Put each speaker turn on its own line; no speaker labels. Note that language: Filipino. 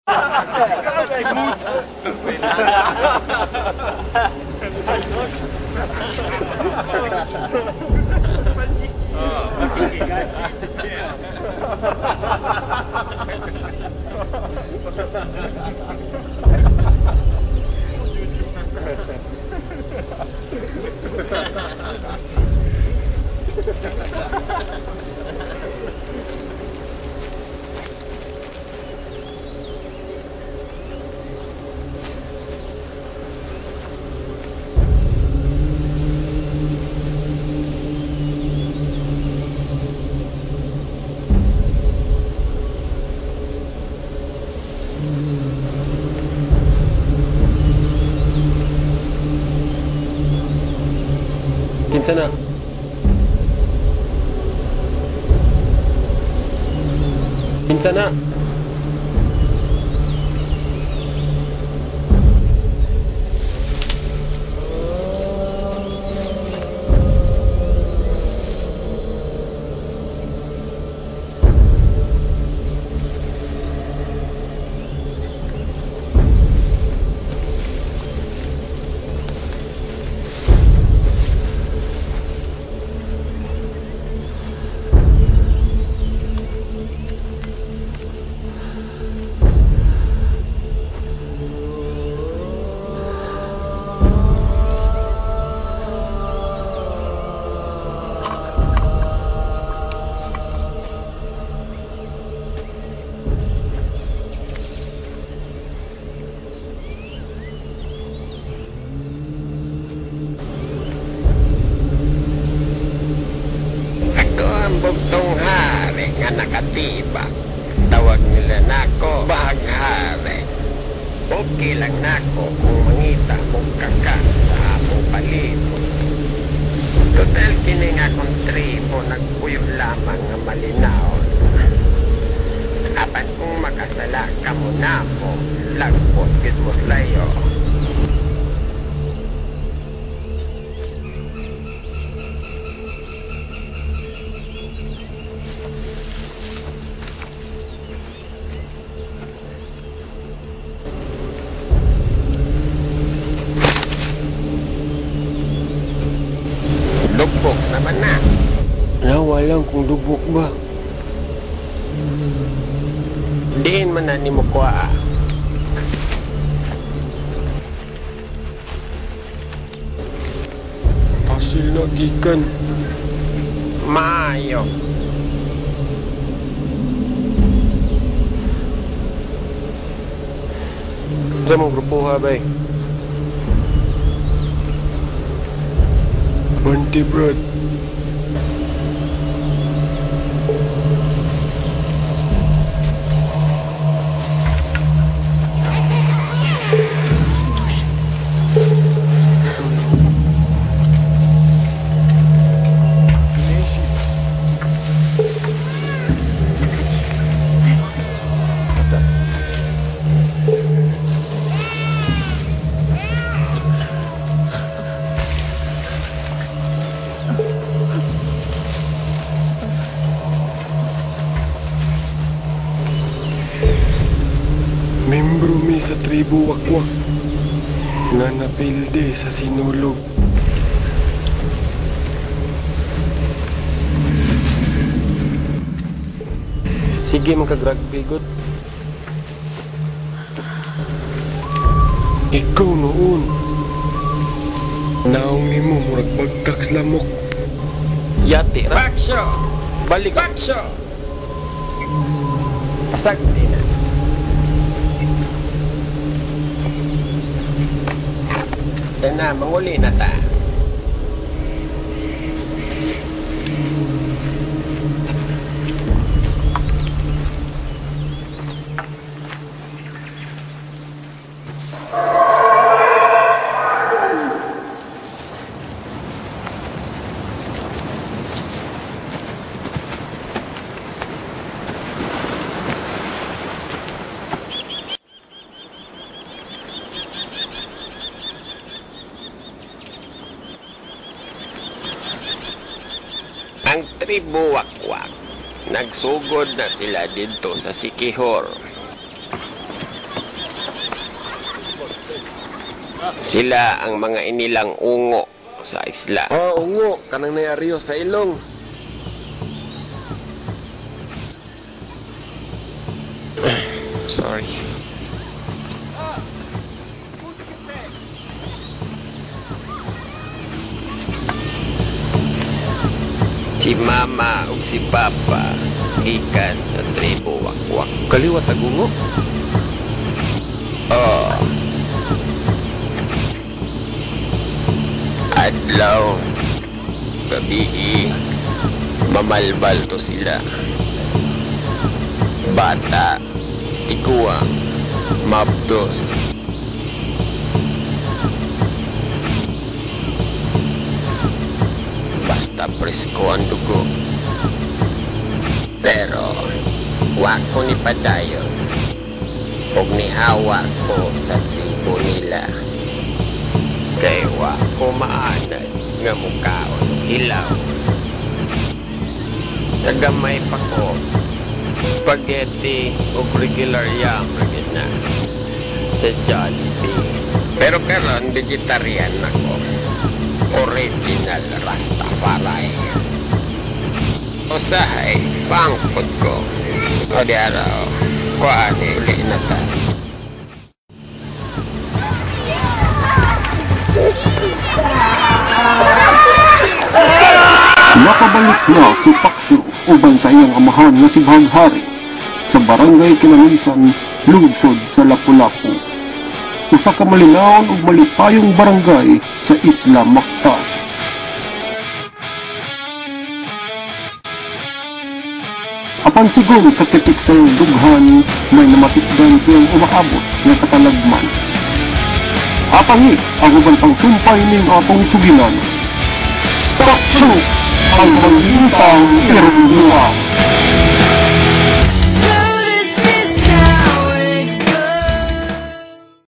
Kinsa na? Kinsa na?
Bugtong hari nga nakatibak. Tawag nila nako bahaghari. Okay lang nako kung mangita mong kaka sa among palibot. Total kini nga kong tribo nagpuyo lamang nga malinaw. Apan kung makasala ka mo na mo, lagpot gid mo layo. Lubok naman na.
Nawalang kung lubok ba?
Diin man na ni mo kwa.
Pasil na gikan.
Maayo.
Sa mong grupo ha, bay? Monty Brad. Membro mi sa tribo Wakwak nga napilde sa Sinulog. Sige magka-rugby good. Ikaw noon. Naong nimo murag bagtaks lamok.
Yati ra. Baksyo. Balik. Baksyo. Pasag din na. Na manguli na ta. Ang tribo Wakwak, nagsugod na sila dito sa Sikihor. Sila ang mga inilang ungo sa isla.
Oh, ungo, kanang nayariyo sa ilong.
Sorry. Si Mama ug si Papa gikan sa tribo Wakwak.
Kaliwat ag ungo.
Oh. Adlaw, gabi, mamalbal to sila. Bata, tiguang, mabdos. Basta presko ang dugo. Pero, wako ni padayon. Og nihawa ko sa tribo nila. Kay wako maanad nga mukaon og hilaw. Tagamay pa ko. Spaghetti o regular yam agad na sa Jollibee. Pero karon vegetarian ako. Original Rastafari. Usahay, pangkod ko. O di araw, kuani uli na ta.
Nakabalik na si Paksyo uban sa iyang amahan nga si Baghari sa barangay Kinanunsan, lungsod sa Lapu-Lapu. Usa ka malingaon ug malipayong barangay sa Isla Mactan. Apan sigon sa kitik sa iyong dughan, may namatikdan siyang umaabot nga katalagman. Apangi ang uban pang sumpay ning atong sugilan. Paksyo ang maglintang